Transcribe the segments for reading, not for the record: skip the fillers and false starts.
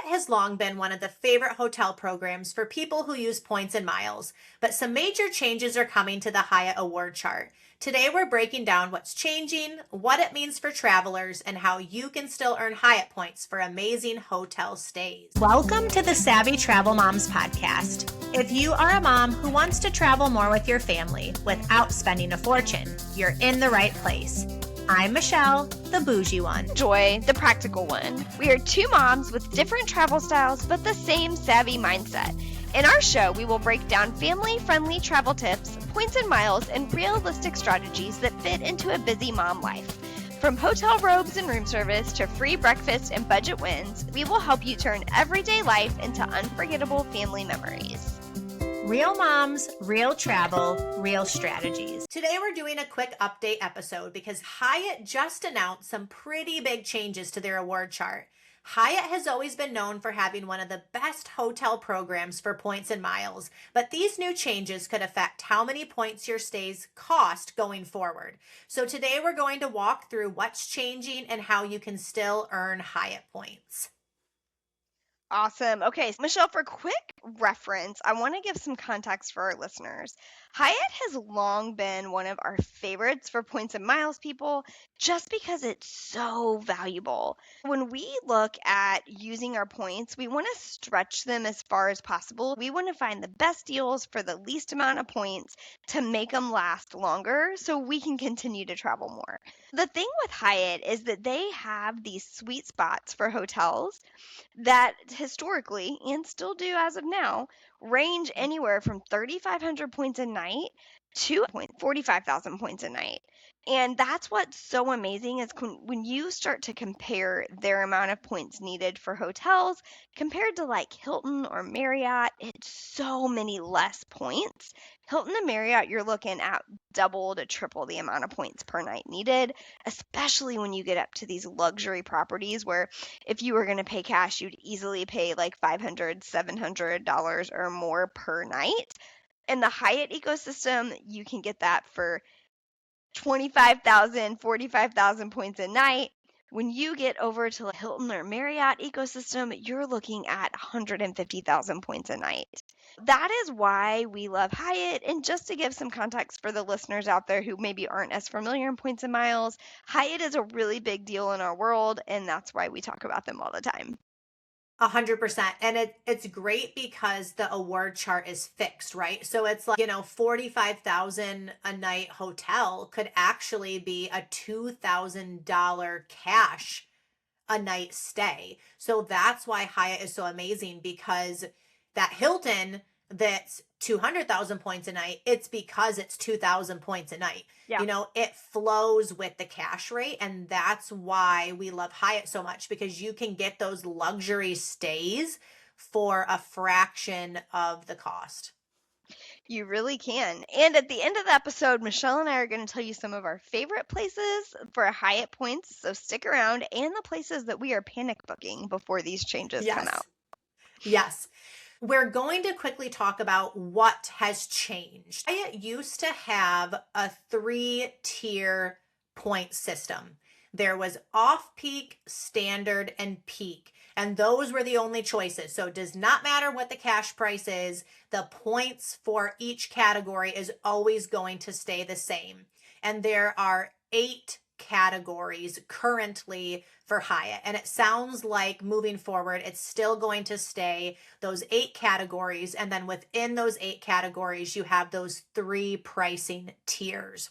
has long been one of the favorite hotel programs for people who use points and miles, but some major changes are coming to the Hyatt award chart. Today we're breaking down what's changing, what it means for travelers, and how you can still earn Hyatt points for amazing hotel stays. Welcome to the Savvy Travel Moms podcast. If you are a mom who wants to travel more with your family without spending a fortune, you're in the right place. I'm Michelle, the bougie one. Joy, the practical one. We are two moms with different travel styles, but the same savvy mindset. In our show, we will break down family-friendly travel tips, points and miles, and realistic strategies that fit into a busy mom life. From hotel robes and room service to free breakfast and budget wins, we will help you turn everyday life into unforgettable family memories. Real moms, real travel, real strategies. Today we're doing a quick update episode because Hyatt just announced some pretty big changes to their award chart. Hyatt has always been known for having one of the best hotel programs for points and miles, but these new changes could affect how many points your stays cost going forward. So today we're going to walk through what's changing and how you can still earn Hyatt points. Awesome. Okay, so Michelle, for quick reference, I want to give some context for our listeners. Hyatt has long been one of our favorites for points and miles people just because it's so valuable. When we look at using our points, we want to stretch them as far as possible. We want to find the best deals for the least amount of points to make them last longer so we can continue to travel more. The thing with Hyatt is that they have these sweet spots for hotels that historically, and still do as of now, range anywhere from 3,500 points a night to 45,000 points a night. And that's what's so amazing is when you start to compare their amount of points needed for hotels compared to like Hilton or Marriott, it's so many less points. Hilton and Marriott, you're looking at double to triple the amount of points per night needed, especially when you get up to these luxury properties where if you were going to pay cash, you'd easily pay like $500, $700 or more per night. In the Hyatt ecosystem, you can get that for 25,000, 45,000 points a night. When you get over to the Hilton or Marriott ecosystem, you're looking at 150,000 points a night. That is why we love Hyatt. And just to give some context for the listeners out there who maybe aren't as familiar in points and miles, Hyatt is a really big deal in our world, and that's why we talk about them all the time. 100%. And it's great because the award chart is fixed, right? So it's like, 45,000 a night hotel could actually be a $2,000 cash a night stay. So that's why Hyatt is so amazing, because that Hilton that's 200,000 points a night, it's because it's 2,000 points a night. Yeah. It flows with the cash rate. And that's why we love Hyatt so much, because you can get those luxury stays for a fraction of the cost. You really can. And at the end of the episode, Michelle and I are going to tell you some of our favorite places for Hyatt points. So stick around, and the places that we are panic booking before these changes come out. Yes. We're going to quickly talk about what has changed. Hyatt used to have a 3-tier point system. There was off-peak, standard, and peak. And those were the only choices. So it does not matter what the cash price is. The points for each category is always going to stay the same. And there are 8 categories currently for Hyatt. And it sounds like moving forward, it's still going to stay those 8 categories. And then within those 8 categories, you have those 3 pricing tiers.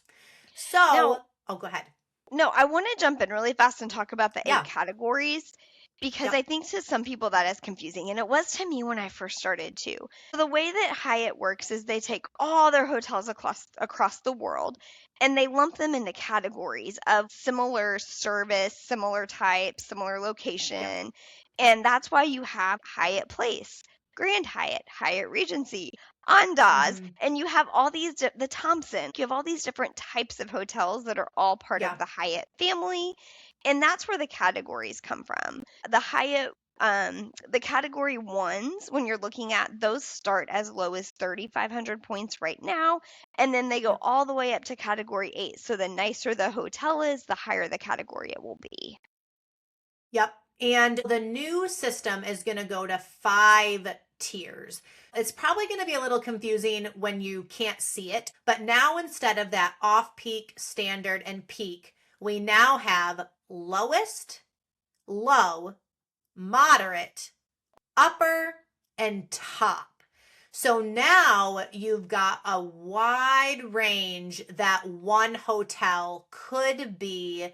So, go ahead. No, I want to jump in really fast and talk about the 8 categories, because I think to some people that is confusing. And it was to me when I first started too. The way that Hyatt works is they take all their hotels across the world and they lump them into categories of similar service, similar type, similar location. And that's why you have Hyatt Place, Grand Hyatt, Hyatt Regency, Andaz, and you have all these, the Thompson, you have all these different types of hotels that are all part of the Hyatt family. And that's where the categories come from. The Hyatt, the category 1s, when you're looking at those, start as low as 3,500 points right now. And then they go all the way up to category 8. So the nicer the hotel is, the higher the category it will be. Yep. And the new system is going to go to 5 tiers. It's probably going to be a little confusing when you can't see it, but now instead of that off peak, standard, and peak, we now have lowest, low, moderate, upper, and top. So now you've got a wide range that one hotel could be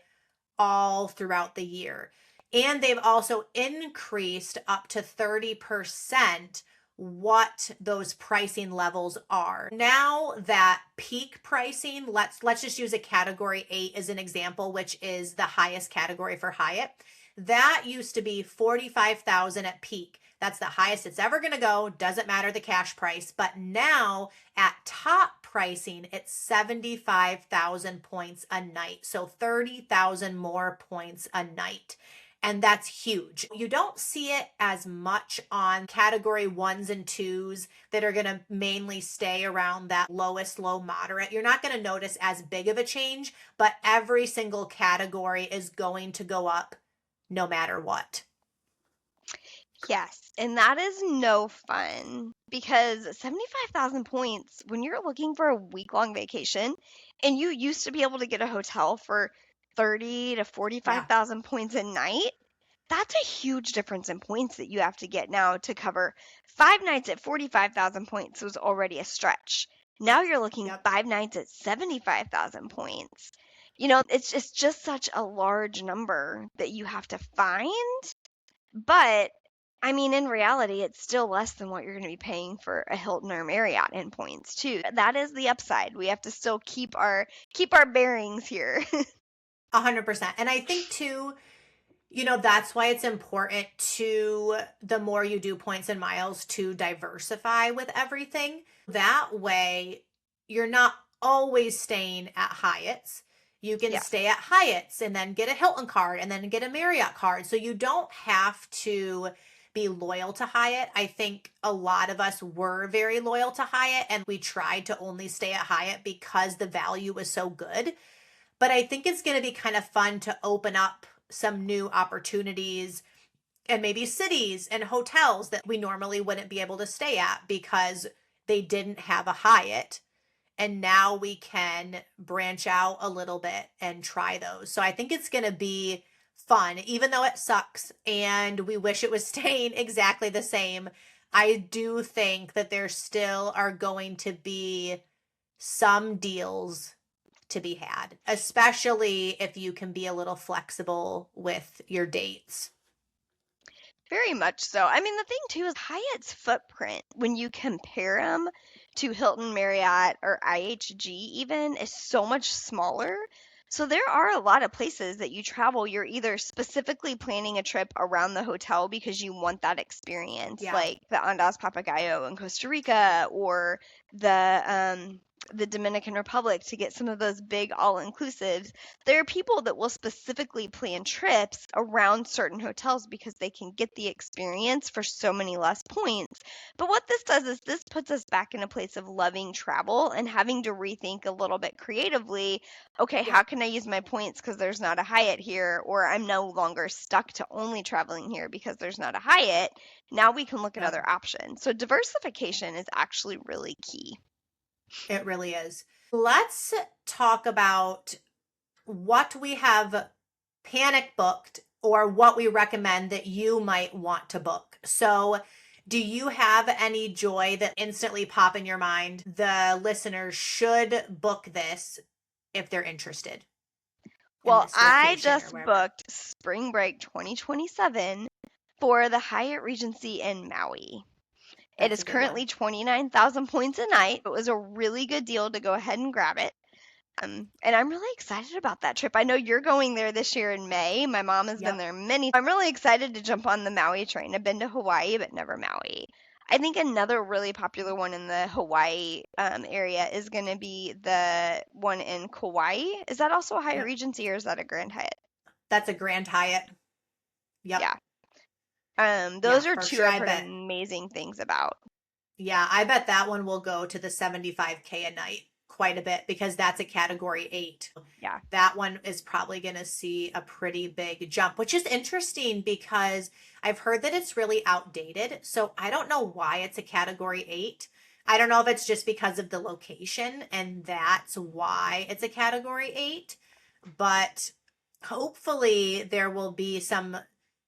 all throughout the year. And they've also increased up to 30% what those pricing levels are. Now that peak pricing, let's just use a category 8 as an example, which is the highest category for Hyatt. That used to be 45,000 at peak. That's the highest it's ever going to go. Doesn't matter the cash price. But now at top pricing, it's 75,000 points a night. So 30,000 more points a night. And that's huge. You don't see it as much on category 1s and 2s that are going to mainly stay around that lowest, low, moderate. You're not going to notice as big of a change, but every single category is going to go up no matter what. Yes, and that is no fun because 75,000 points when you're looking for a week-long vacation and you used to be able to get a hotel for 30 to Yeah. 45,000 points a night, that's a huge difference in points that you have to get now to cover 5 nights at 45,000 points was already a stretch. Now you're looking Yep. 5 nights at 75,000 points. It's just such a large number that you have to find, but I mean, in reality, it's still less than what you're going to be paying for a Hilton or Marriott in points too. That is the upside. We have to still keep our bearings here. 100%. And I think too, that's why it's important to, the more you do points and miles, to diversify with everything. That way, you're not always staying at Hyatt's. You can Yes. stay at Hyatt's and then get a Hilton card and then get a Marriott card. So you don't have to be loyal to Hyatt. I think a lot of us were very loyal to Hyatt and we tried to only stay at Hyatt because the value was so good. But I think it's going to be kind of fun to open up some new opportunities and maybe cities and hotels that we normally wouldn't be able to stay at because they didn't have a Hyatt. And now we can branch out a little bit and try those. So I think it's going to be fun, even though it sucks and we wish it was staying exactly the same. I do think that there still are going to be some deals to be had, especially if you can be a little flexible with your dates. Very much so. I mean, the thing too is Hyatt's footprint, when you compare them to Hilton, Marriott, or IHG even, is so much smaller. So there are a lot of places that you travel, you're either specifically planning a trip around the hotel because you want that experience, Yeah. like the Andas Papagayo in Costa Rica or the Dominican Republic to get some of those big all-inclusives. There are people that will specifically plan trips around certain hotels because they can get the experience for so many less points. But what this does is this puts us back in a place of loving travel and having to rethink a little bit creatively. Okay, Yeah. how can I use my points because there's not a Hyatt here, or I'm no longer stuck to only traveling here because there's not a Hyatt. Now we can look at Yep. other options. So diversification is actually really key. It really is. Let's talk about what we have panic booked or what we recommend that you might want to book. So, do you have any joy that instantly pop in your mind? The listeners should book this if they're interested in Well, this I location or just wherever. booked Spring Break 2027 for the Hyatt Regency in Maui. It That's a is good one. currently 29,000 points a night. It was a really good deal to go ahead and grab it. And I'm really excited about that trip. I know you're going there this year in May. My mom has been Yep. there many. I'm really excited to jump on the Maui train. I've been to Hawaii, but never Maui. I think another really popular one in the Hawaii area is going to be the one in Kauai. Is that also a Hyatt Yep. Regency or is that a Grand Hyatt? That's a Grand Hyatt. Yep. Yeah. Yeah, Those are for two sure. I've I heard bet. amazing things about. Yeah, I bet that one will go to the 75K a night quite a bit because that's a category 8. Yeah. That one is probably going to see a pretty big jump, which is interesting because I've heard that it's really outdated. So I don't know why it's a category 8. I don't know if it's just because of the location and that's why it's a category 8, but hopefully there will be some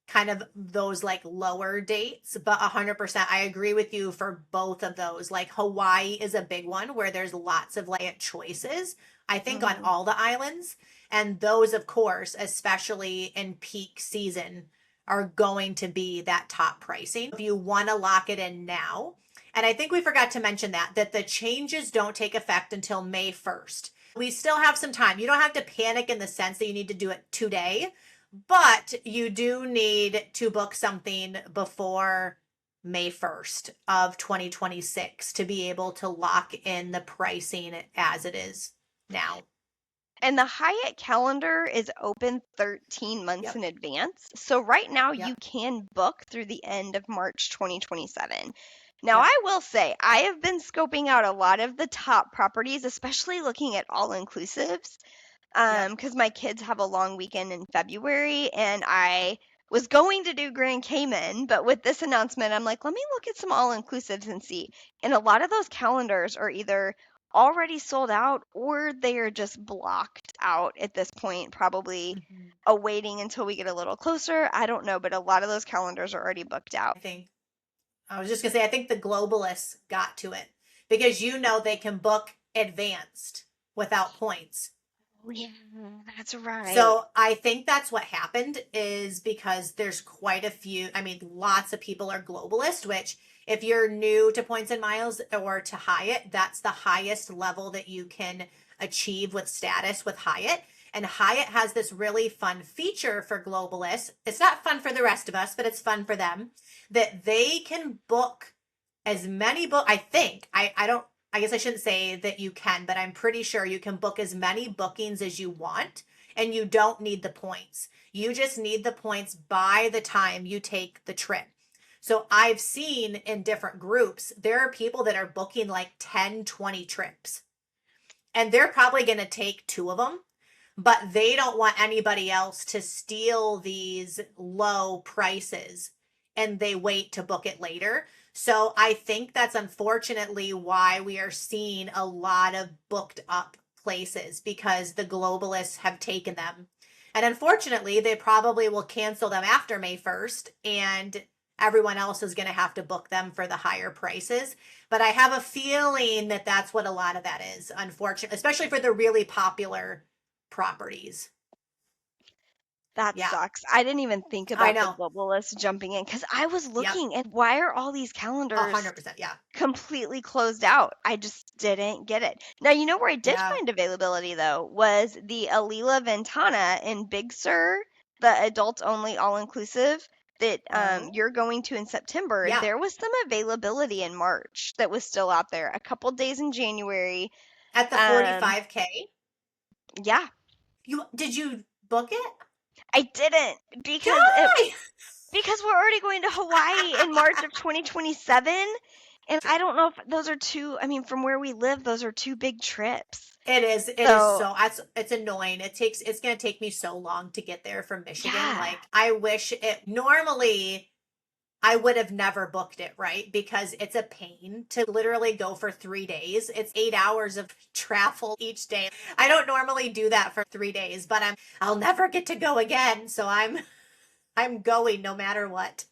kind of those like lower dates. But 100% I agree with you for both of those. Like Hawaii is a big one where there's lots of like choices, I think, on Hmm. all the islands. And those, of course, especially in peak season, are going to be that top pricing if you want to lock it in now. And I think we forgot to mention that the changes don't take effect until May 1st. We still have some time. You don't have to panic in the sense that you need to do it today, but you do need to book something before May 1st of 2026 to be able to lock in the pricing as it is now. And the Hyatt calendar is open 13 months Yep. in advance. So right now you Yep. can book through the end of March 2027. Now, Yep. I will say, I have been scoping out a lot of the top properties, especially looking at all inclusives. Yep. Because my kids have a long weekend in February, and I was going to do Grand Cayman, but with this announcement, I'm like, let me look at some all inclusives and see. And a lot of those calendars are either already sold out or they are just blocked out at this point, probably Mhm. awaiting until we get a little closer. I don't know, but a lot of those calendars are already booked out. I think I was just gonna say I think the globalists got to it because they can book advanced without points. Oh, yeah, that's right. So I think that's what happened is because there's quite a few, I mean, lots of people are globalist, which if you're new to points and miles or to Hyatt, that's the highest level that you can achieve with status with Hyatt. And Hyatt has this really fun feature for globalists. It's not fun for the rest of us, but it's fun for them that they can book as many I think I don't, I guess I shouldn't say that you can, but I'm pretty sure you can book as many bookings as you want and you don't need the points. You just need the points by the time you take the trip. So I've seen in different groups, there are people that are booking like 10, 20 trips and they're probably going to take 2 of them, but they don't want anybody else to steal these low prices and they wait to book it later. So I think that's unfortunately why we are seeing a lot of booked up places because the globalists have taken them. And unfortunately, they probably will cancel them after May 1st and everyone else is going to have to book them for the higher prices. But I have a feeling that that's what a lot of that is, unfortunately, especially for the really popular properties. That Yeah, sucks. I didn't even think I about the know. globalists jumping in because I was Yep, looking at why are all these calendars 100%. Yeah, completely closed out? I just didn't get it. Now, you know where I did yeah. find availability though was the Alila Ventana in Big Sur, the adults only all inclusive that Oh, you're going to in September. yeah. There was some availability in March that was still out there. A couple days in January. At the Um, 45K, yeah, did you book it? I didn't Guy! because we're already going to Hawaii in March of 2027. And I don't know if those are two, I mean, from where we live, those are two big trips. It is. It is So, so. It's annoying. It's gonna take me so long to get there from Michigan. yeah, Like I wish it. Normally, I would have never booked it, right? Because it's a pain to literally go for 3 days. It's 8 hours of travel each day. I don't normally do that for 3 days, but I'll never get to go again. So I'm going no matter what.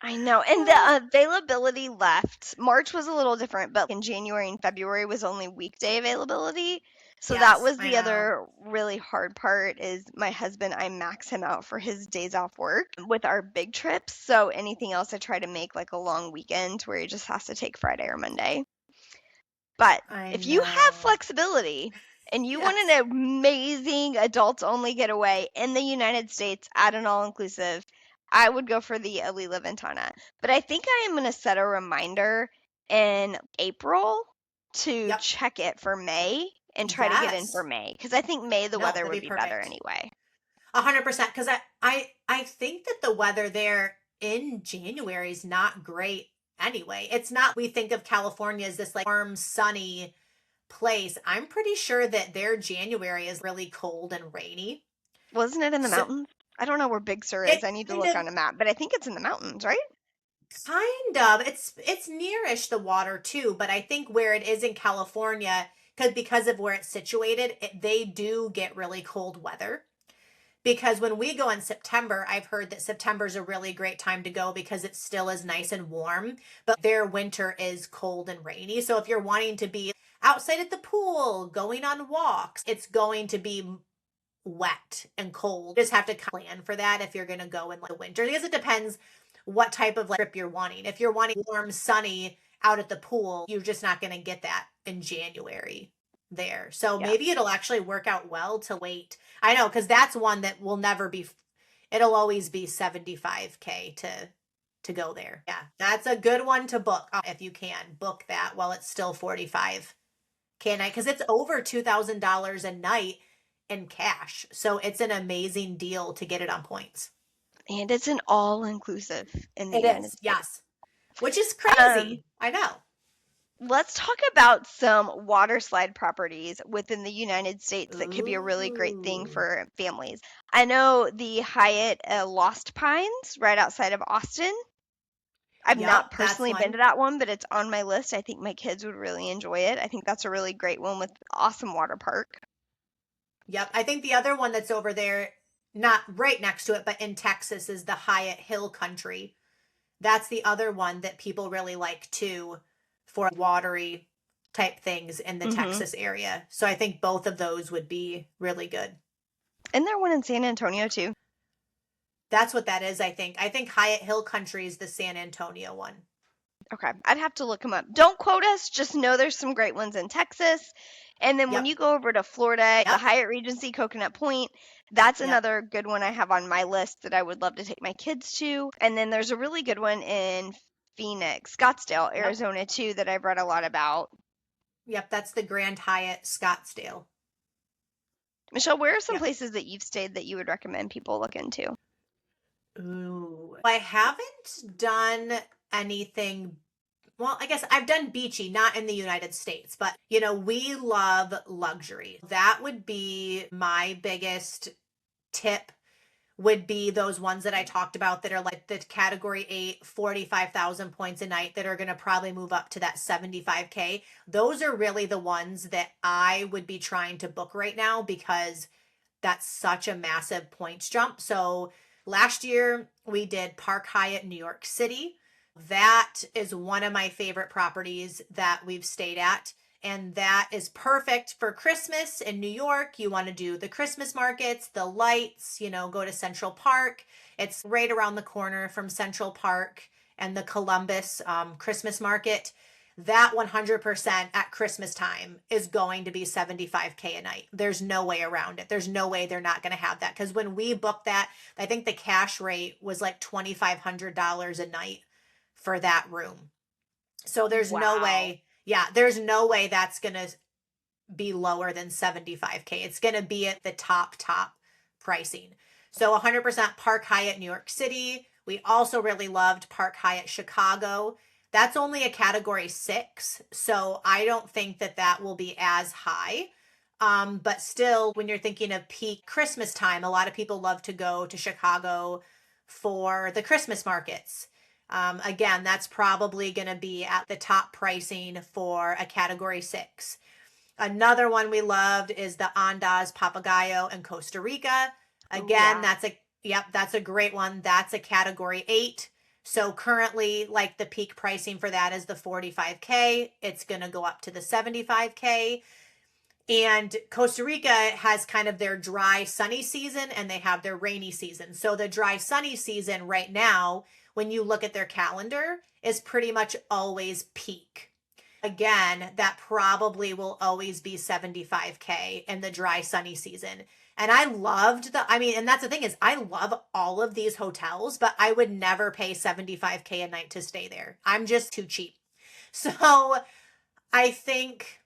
I know. And the availability left. March was a little different, but in January and February was only weekday availability. So that Yes, was I the know. other really hard part is my husband, I max him out for his days off work with our big trips. So anything else I try to make like a long weekend where he just has to take Friday or Monday. But I if you have know. flexibility and you want Yes. an amazing adults only getaway in the United States at an all inclusive, I would go for the Alila Ventana. But I think I am going to set a reminder in April to Yep. check it for May and try to get in for Yes. May because I think May the No, weather that'd would be be better perfect. anyway. 100%. Because I think that the weather there in January is not great anyway. It's not, we think of California as this like warm, sunny place, I'm pretty sure that their January is really cold and rainy. Wasn't it in the So mountains? I don't know where Big Sur it is. I need to kind look of on a map, but I think it's in the mountains, right? it's nearish the water too, but I think where it is in California, because of where it's situated, they do get really cold weather. Because when we go in September, I've heard that September is a really great time to go because it still is nice and warm, but their winter is cold and rainy. So if you're wanting to be outside at the pool, going on walks, it's going to be wet and cold. You just have to plan for that if you're going to go in the winter, because it depends what type of trip you're wanting. If you're wanting warm, sunny out at the pool, you're just not going to get that in January there. So Yeah. maybe it'll actually work out well to wait. I know, because that's one that will never be, it'll always be 75K to go there. Yeah, that's a good one to book. If you can book that while it's still 45K a night, because it's over $2,000 a night in cash. So it's an amazing deal to get it on points. And it's an all-inclusive in the It United is, States. yes. Which is Um, crazy. I know. let's talk about some water slide properties within the United States that could be a really great thing Ooh. for families. I know the Hyatt Lost Pines right outside of Austin. I've Yep, not that's personally been one. to that one, but it's on my list. I think my kids would really enjoy it. I think that's a really great one with awesome water park. Yep. I think the other one that's over there, not right next to it, but in Texas, is the Hyatt Hill Country. That's the other one that people really like too, for watery type things in the Hmm. Texas area. So I think both of those would be really good. And there one in San Antonio too. That's what that is, I think. I think Hyatt Hill Country is the San Antonio one. Okay, I'd have to look them up. Don't quote us, just know there's some great ones in Texas. And then when Yep. you go over to Florida, the Yep. Hyatt Regency Coconut Point, that's Yep. another good one I have on my list that I would love to take my kids to. And then there's a really good one in Phoenix, Scottsdale, Yep. Arizona too that I've read a lot about. Yep. That's the Grand Hyatt Scottsdale. Michelle, where are some Yep. places that you've stayed that you would recommend people look into? Ooh. I haven't done anything. Well, I guess I've done beachy, not in the United States, but we love luxury. That would be my biggest tip, would be those ones that I talked about that are like the category 8, 45,000 points a night that are going to probably move up to that 75K. Those are really the ones that I would be trying to book right now, because that's such a massive points jump. So last year we did Park Hyatt New York City. That is one of my favorite properties that we've stayed at. And that is perfect for Christmas in New York. You want to do the Christmas markets, the lights, go to Central Park. It's right around the corner from Central Park and the Columbus Christmas market. That 100% at Christmas time is going to be 75K a night. There's no way around it. There's no way they're not going to have that. Because when we booked that, I think the cash rate was like $2,500 a night for that room. So there's no Wow. way, yeah, there's no way that's going to be lower than 75K. It's going to be at the top pricing. So 100% Park Hyatt New York City. We also really loved Park Hyatt Chicago. That's only a category 6, so I don't think that that will be as high. But still, when you're thinking of peak Christmas time, a lot of people love to go to Chicago for the Christmas markets. Again, that's probably going to be at the top pricing for a category 6. Another one we loved is the Andas Papagayo in Costa Rica. Oh, Again, yeah. that's a great one. That's a category 8. So currently, like, the peak pricing for that is the 45K. It's going to go up to the 75K. And Costa Rica has kind of their dry sunny season and they have their rainy season. So the dry sunny season right now, when you look at their calendar, is pretty much always peak. Again, that probably will always be 75K in the dry sunny season. And and that's the thing, is I love all of these hotels, but I would never pay 75K a night to stay there. I'm just too cheap. So I think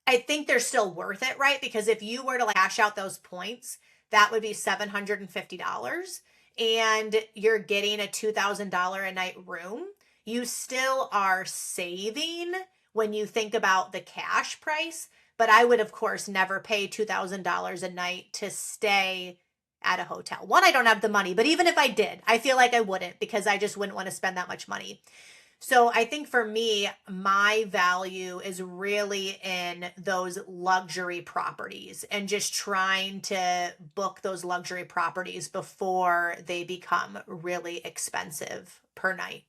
I think they're still worth it, right? Because if you were to like cash out those points, that would be $750, and you're getting a $2,000 a night room. You still are saving when you think about the cash price. But I would, of course, never pay $2,000 a night to stay at a hotel. One, I don't have the money, but even if I did, I feel like I wouldn't because I just wouldn't want to spend that much money. So I think for me, my value is really in those luxury properties and just trying to book those luxury properties before they become really expensive per night.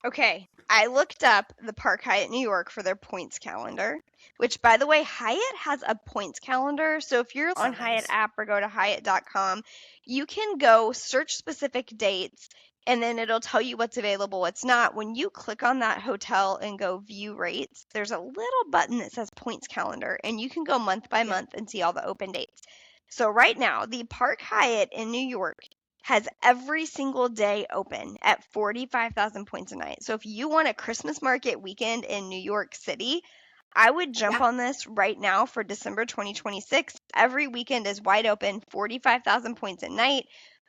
Okay, I looked up the Park Hyatt New York for their points calendar, which, by the way, Hyatt has a points calendar. So if you're So on Hyatt nice. app or go to hyatt.com, you can go search specific dates and then it'll tell you what's available, what's not. When you click on that hotel and go view rates, there's a little button that says points calendar and you can go month by Yeah. month and see all the open dates. So right now, the Park Hyatt in New York has every single day open at 45,000 points a night. So if you want a Christmas market weekend in New York City, I would jump Yeah. on this right now for December 2026. Every weekend is wide open, 45,000 points a night.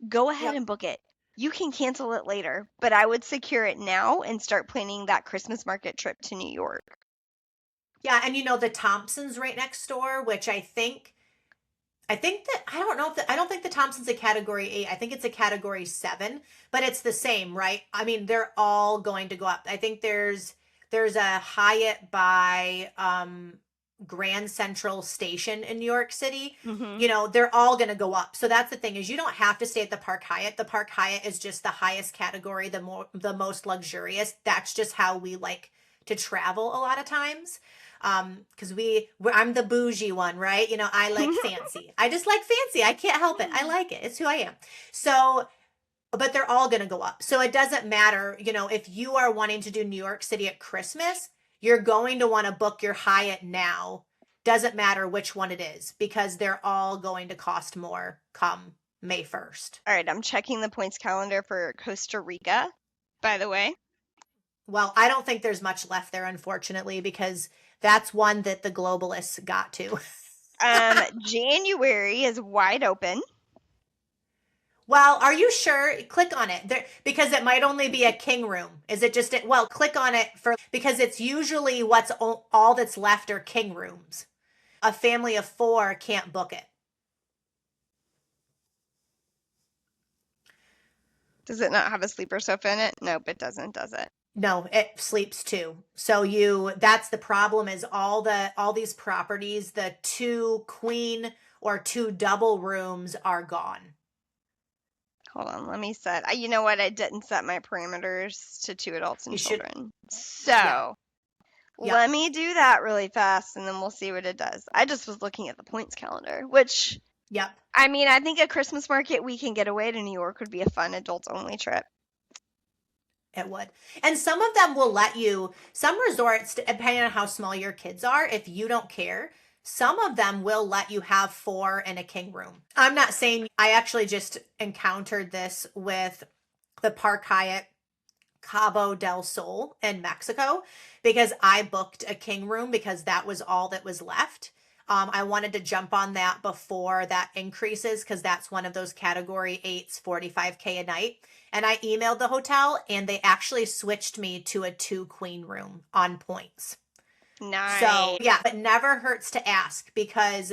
Go ahead Yep. and book it. You can cancel it later, but I would secure it now and start planning that Christmas market trip to New York. Yeah. And the Thompson's right next door, which I think that I don't know if I don't think the Thompson's a category 8. I think it's a category 7, but it's the same, right? I mean, they're all going to go up. I think there's a Hyatt by Grand Central Station in New York City. Hmm. They're all going to go up. So that's the thing is you don't have to stay at the Park Hyatt. The Park Hyatt is just the highest category, the most luxurious. That's just how we like to travel a lot of times. Because I'm the bougie one, right? I like fancy. I just like fancy. I can't help it. I like it. It's who I am. So, but they're all going to go up. So it doesn't matter, if you are wanting to do New York City at Christmas, you're going to want to book your Hyatt now. Doesn't matter which one it is because they're all going to cost more come May 1st. All right, I'm checking the points calendar for Costa Rica, by the way. Well, I don't think there's much left there, unfortunately, because that's one that the globalists got to. January is wide open. Well, are you sure? Click on it there because it might only be a king room. Is it just well, click on it because it's usually what's all that's left are king rooms. A family of 4 can't book it. Does it not have a sleeper sofa in it? Nope, it doesn't, does it? No, it sleeps 2. So that's the problem is all these properties, the 2 queen or 2 double rooms are gone. Hold on, let me set. You know what? I didn't set my parameters to 2 adults and You should. children. Yeah. So Yep. let me do that really fast and then we'll see what it does. I just was looking at the points calendar, which, Yep. I mean, I think a Christmas market weekend getaway to New York would be a fun adults only trip. It would. And some of them will let you, some resorts, depending on how small your kids are, if you don't care, some of them will let you have 4 in a king room. I'm not saying, I actually just encountered this with the Park Hyatt Cabo del Sol in Mexico because I booked a king room because that was all that was left. I wanted to jump on that before that increases because that's one of those category 8s, 45K a night. And I emailed the hotel and they actually switched me to a 2 queen room on points. So, Nice. yeah, it never hurts to ask because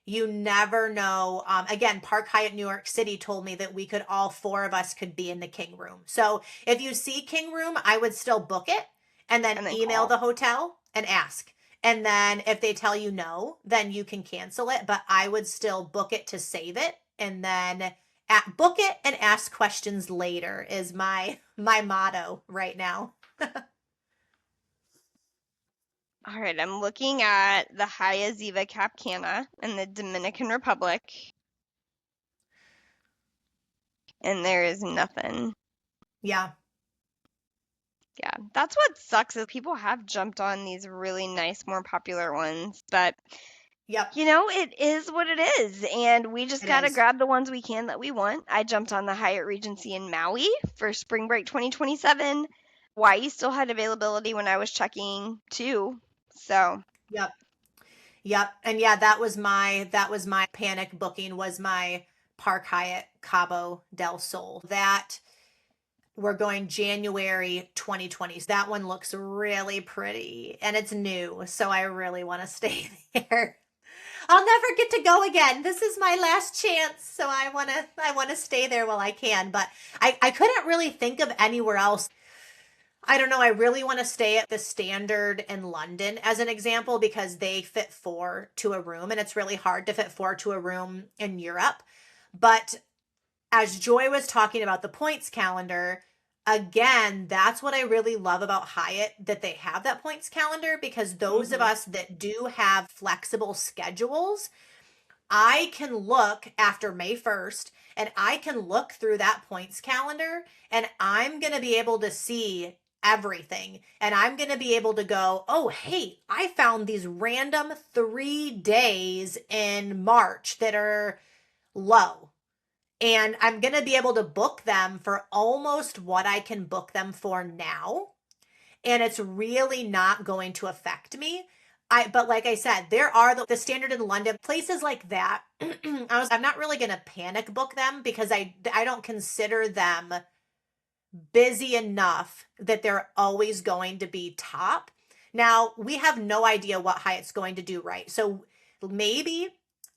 you never know. Again, Park Hyatt New York City told me that all 4 of us could be in the king room. So if you see king room, I would still book it and then And then email call. the hotel and ask. And then if they tell you no, then you can cancel it. But I would still book it to save it and then book it and ask questions later is my motto right now. All right, I'm looking at the Haya Ziva Cap Cana in the Dominican Republic, and there is nothing. Yeah. Yeah, that's what sucks is people have jumped on these really nice, more popular ones, but Yep. it is what it is, and we just It gotta is. grab the ones we can that we want. I jumped on the Hyatt Regency in Maui for spring break 2027. Hawaii still had availability when I was checking too, so Yep. Yep. And yeah, that was my panic booking was my Park Hyatt Cabo del Sol. That We're going January 2020. That one looks really pretty and it's new. So I really want to stay there. I'll never get to go again. This is my last chance. So I want to stay there while I can. But I couldn't really think of anywhere else. I don't know. I really want to stay at the Standard in London as an example because they fit four to a room and it's really hard to fit four to a room in Europe. But as Joy was talking about the points calendar, again, that's what I really love about Hyatt, that they have that points calendar, because those of us that do have flexible schedules, I can look after May 1st and I can look through that points calendar and I'm going to be able to see everything. And I'm going to be able to go, oh, hey, I found these random 3 days in March that are low. And I'm going to be able to book them for almost what I can book them for now. And it's really not going to affect me. But like I said, there are the Standard in London, places like that. I'm not really going to panic book them because I don't consider them busy enough that they're always going to be top. Now, we have no idea what Hyatt's going to do, right? So maybe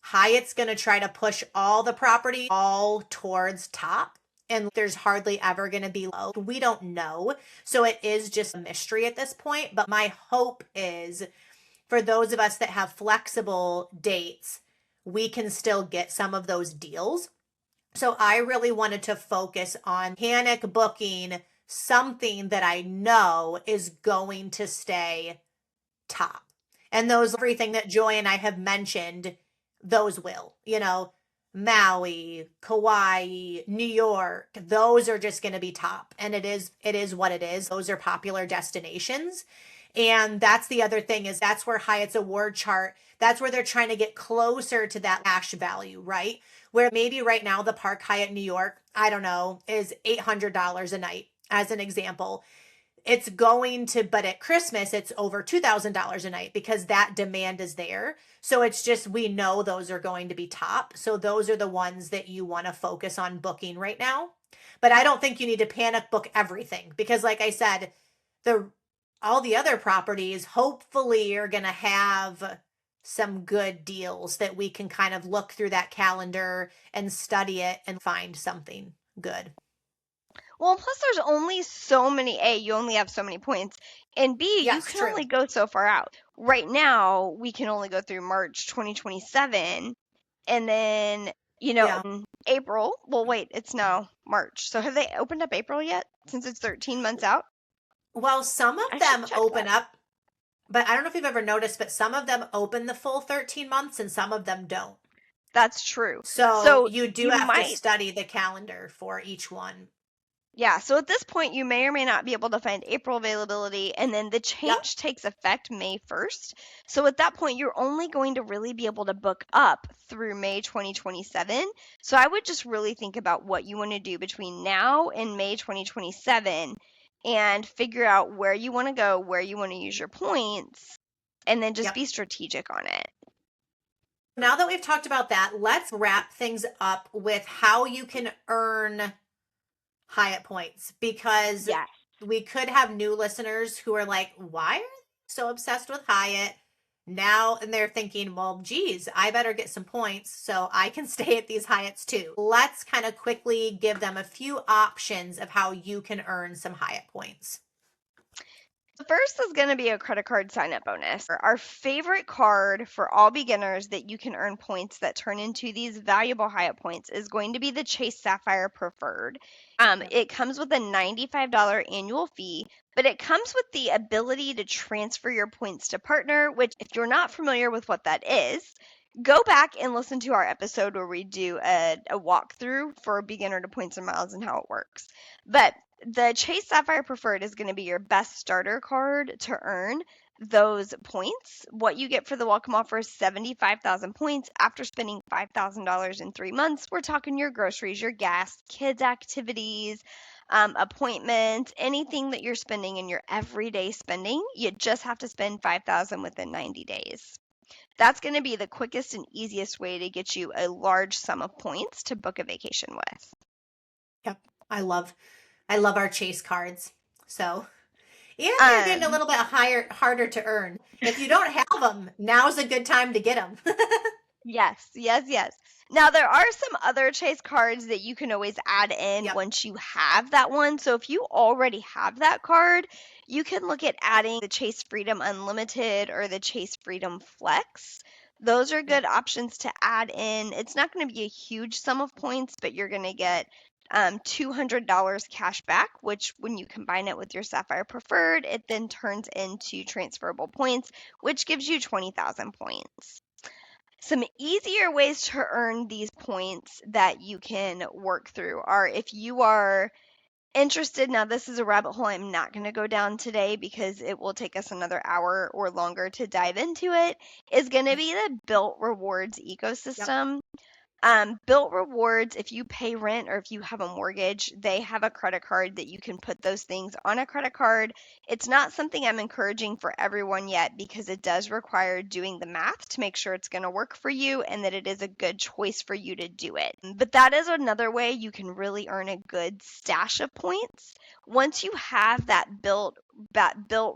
Hyatt's going to try to push all the property all towards top and there's hardly ever going to be low. We don't know. So it is just a mystery at this point. But my hope is for those of us that have flexible dates, we can still get some of those deals. So I really wanted to focus on panic booking something that I know is going to stay top. And those, everything that Joy and I have mentioned, those will, Maui, Kauai, New York, those are just going to be top. And it is what it is. Those are popular destinations. And that's the other thing, is that's where Hyatt's award chart, that's where they're trying to get closer to that cash value, right? Where maybe right now the Park Hyatt New York, I don't know, is $800 a night as an example. It's going to, but at Christmas, it's over $2,000 a night because that demand is there. So it's just, we know those are going to be top. So those are the ones that you want to focus on booking right now. But I don't think you need to panic book everything because like I said, all the other properties hopefully are going to have some good deals that we can kind of look through that calendar and study it and find something good. Well, plus there's only so many, you only have so many points, and B, you Yes, can true. only go so far out. Right now, we can only go through March 2027, and then, Yeah. in April, well, wait, it's now March. So have they opened up April yet, since it's 13 months out? Well, some of I should them check open that. up, but I don't know if you've ever noticed, but some of them open the full 13 months and some of them don't. That's true. So So you do you have to might study the calendar for each one. Yeah, so at this point, you may or may not be able to find April availability, and then the Yep. change takes effect May 1st. So at that point, you're only going to really be able to book up through May 2027. So I would just really think about what you want to do between now and May 2027 and figure out where you want to go, where you want to use your points, and then just Yep. be strategic on it. Now that we've talked about that, let's wrap things up with how you can earn Hyatt points, because Yes. we could have new listeners who are like, why are they so obsessed with Hyatt now? And they're thinking, well, geez, I better get some points so I can stay at these Hyatts too. Let's kind of quickly give them a few options of how you can earn some Hyatt points. The first is going to be a credit card sign up bonus. Our favorite card for all beginners that you can earn points that turn into these valuable Hyatt points is going to be the Chase Sapphire Preferred. Yep. It comes with a $95 annual fee, but it comes with the ability to transfer your points to partner, which, if you're not familiar with what that is, go back and listen to our episode where we do a walkthrough for a beginner to points and miles and how it works. But the Chase Sapphire Preferred is going to be your best starter card to earn those points. What you get for the welcome offer is 75,000 points after spending $5,000 in 3 months. We're talking your groceries, your gas, kids' activities, appointments, anything that you're spending in your everyday spending. You just have to spend 5,000 within 90 days. That's going to be the quickest and easiest way to get you a large sum of points to book a vacation with. Yep. I love I love our Chase cards. So, and they're getting a Um, little bit harder to earn. If you don't have them, now's a good time to get them. Yes, yes, yes. Now there are some other Chase cards that you can always add in Yep. once you have that one. So if you already have that card, you can look at adding the Chase Freedom Unlimited or the Chase Freedom Flex. Those are Yep. good options to add in. It's not going to be a huge sum of points, but you're going to get $200 cash back, which when you combine it with your Sapphire Preferred, it then turns into transferable points, which gives you 20,000 points. Some easier ways to earn these points that you can work through are if you are interested. Now, this is a rabbit hole I'm not going to go down today because it will take us another hour or longer to dive into it, is going to be the built rewards Yep. ecosystem. Built rewards, if you pay rent or if you have a mortgage, they have a credit card that you can put those things on a credit card. It's not something I'm encouraging for everyone yet because it does require doing the math to make sure it's going to work for you and that it is a good choice for you to do it. But that is another way you can really earn a good stash of points. Once you have that built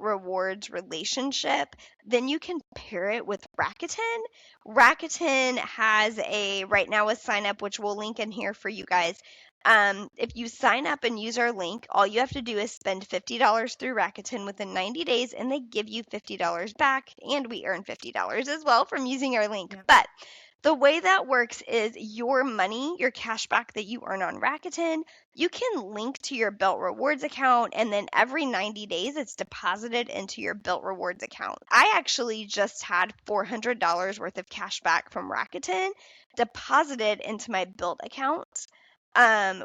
rewards relationship, then you can pair it with Rakuten. Rakuten has right now a sign up, which we'll link in here for you guys. If you sign up and use our link, all you have to do is spend $50 through Rakuten within 90 days, and they give you $50 back, and we earn $50 as well from using our link. Yep. But the way that works is your money, your cash back that you earn on Rakuten, you can link to your Built Rewards account, and then every 90 days it's deposited into your Built Rewards account. I actually just had $400 worth of cash back from Rakuten deposited into my Built account,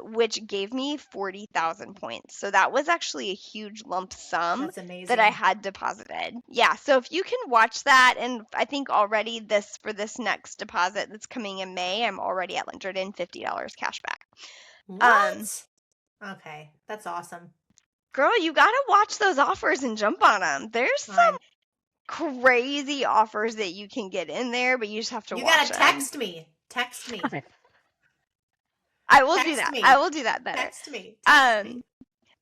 which gave me 40,000 points. So that was actually a huge lump sum That's that I amazing. had deposited. Yeah, so if you can watch that, and I think already for this next deposit that's coming in May, I'm already at $150 cash back. Um, What? Okay. That's awesome. Girl, you gotta watch those offers and jump on them. There's I some crazy offers that you can get in there, but you just have to You watch gotta them. text me. Text me. I will do Text that. I me. will do that better. Text me. Text Um, me.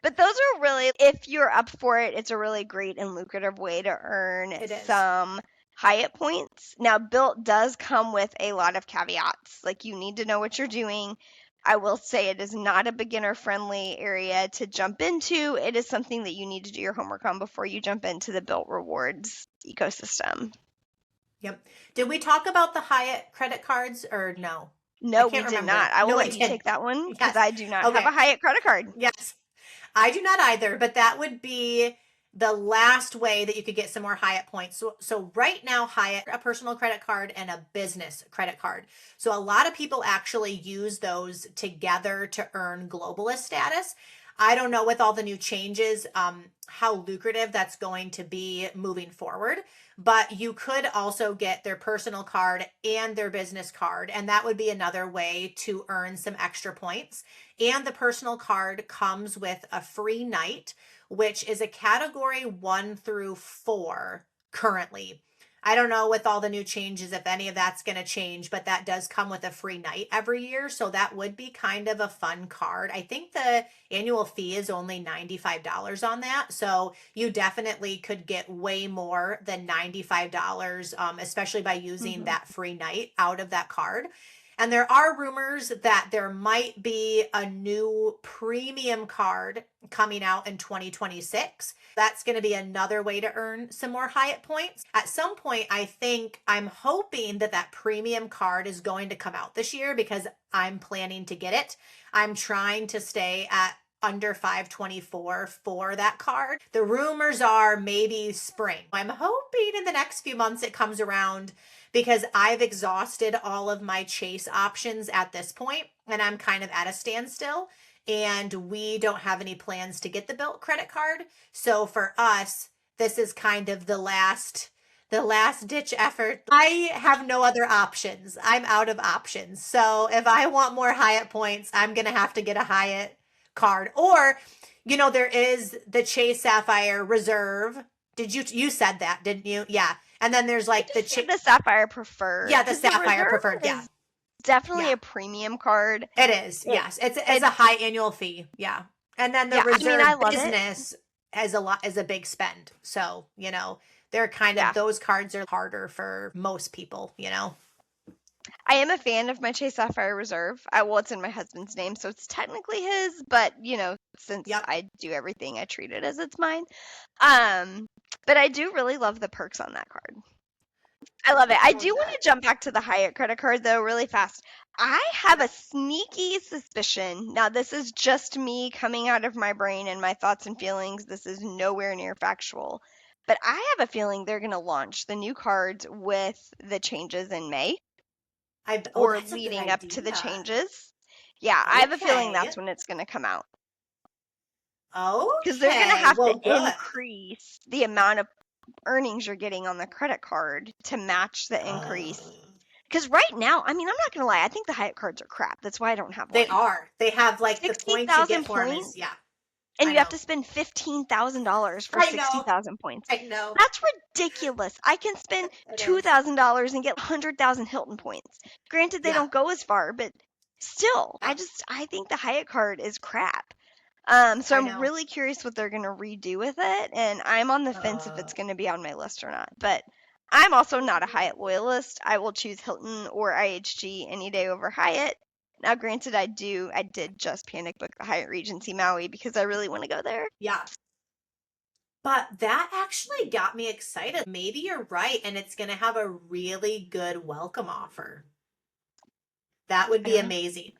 But those are really, if you're up for it, it's a really great and lucrative way to earn It is. some Hyatt points. Now, Built does come with a lot of caveats. Like, you need to know what you're doing. I will say it is not a beginner friendly area to jump into. It is something that you need to do your homework on before you jump into the Built Rewards ecosystem. Yep. Did we talk about the Hyatt credit cards or no? I No, we can't did remember. not. I will No, we let you did. take that one because Yes. I do not have a Okay. Hyatt credit card. Yes. I do not either, but that would be the last way that you could get some more Hyatt points. So right now, Hyatt, a personal credit card and a business credit card. So a lot of people actually use those together to earn globalist status. I don't know with all the new changes how lucrative that's going to be moving forward, but you could also get their personal card and their business card, and that would be another way to earn some extra points. And the personal card comes with a free night, which is a category 1 through 4 currently. I don't know with all the new changes if any of that's going to change, but that does come with a free night every year. So that would be kind of a fun card. I think the annual fee is only $95 on that. So you definitely could get way more than $95, especially by using Mhm. that free night out of that card. And there are rumors that there might be a new premium card coming out in 2026. That's going to be another way to earn some more Hyatt points. At some point, I'm hoping that that premium card is going to come out this year because I'm planning to get it. I'm trying to stay at under 524 for that card. The rumors are maybe spring. I'm hoping in the next few months it comes around because I've exhausted all of my Chase options at this point and I'm kind of at a standstill and we don't have any plans to get the Built credit card. So for us, this is kind of the last ditch effort. I have no other options. I'm out of options. So if I want more Hyatt points, I'm going to have to get a Hyatt card or there is the Chase Sapphire Reserve. You said that, didn't you? Yeah. And then there's I like just get the Sapphire Preferred yeah, the because the Sapphire Reserve Preferred. Yeah. is definitely Yeah. a premium card. It is. It Yes. It's a it's high annual fee. Yeah. And then the Yeah, I mean, I reserve love it. business is a big spend. So, they're kind of Yeah. those cards are harder for most people. I am a fan of my Chase Sapphire Reserve. Well, it's in my husband's name, so it's technically his, but since Yep. I do everything, I treat it as it's mine. Um, but I do really love the perks on that card. I love it. I Oh, do want good. to jump back to the Hyatt credit card though, really fast. I have a Yep. sneaky suspicion. Now, this is just me coming out of my brain and my thoughts and feelings. This is nowhere near factual. But I have a feeling they're going to launch the new cards with the changes in May Oh, or that's a good leading up to the idea. changes. Yeah, I have a feeling Okay. that's when it's going to come out because they're going to Okay. have to Well, good. increase the amount of earnings you're getting on the credit card to match the increase. Uh, Because right now, I mean, I'm not going to lie, I think the Hyatt cards are crap. That's why I don't have they one. are. They have like the points you get 60,000 for them is, points, yeah, and I you have know. to spend $15,000 for I know. 60,000 points. I know. That's ridiculous. I can spend It is. $2,000 and get 100,000 Hilton points. Granted, they Yeah. don't go as far, but still, Yeah. I think the Hyatt card is crap. So I I'm know. really curious what they're gonna redo with it, and I'm on the fence if Uh, it's gonna be on my list or not. But I'm also not a Hyatt loyalist. I will choose Hilton or IHG any day over Hyatt. Now, granted, I did just panic book the Hyatt Regency Maui because I really want to go there. yeah. But that actually got me excited. Maybe you're right, and it's going to have a really good welcome offer. That would I be don't know. amazing.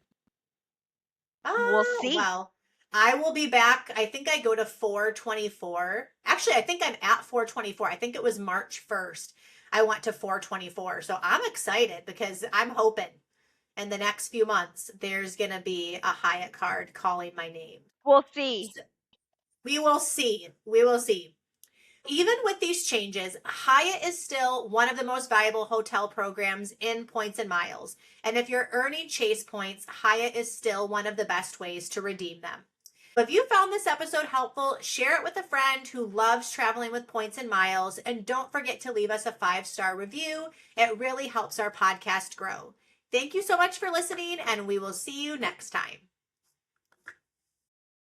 We'll Oh, see. well, I will be back. I think I go to 424. Actually, I think I'm at 424. I think it was March 1st. I went to 424. So I'm excited because I'm hoping in the next few months there's going to be a Hyatt card calling my name. We'll see. So we will see. We will see. Even with these changes, Hyatt is still one of the most valuable hotel programs in points and miles. And if you're earning Chase points, Hyatt is still one of the best ways to redeem them. If you found this episode helpful, share it with a friend who loves traveling with points and miles. And don't forget to leave us a 5-star review. It really helps our podcast grow. Thank you so much for listening, and we will see you next time.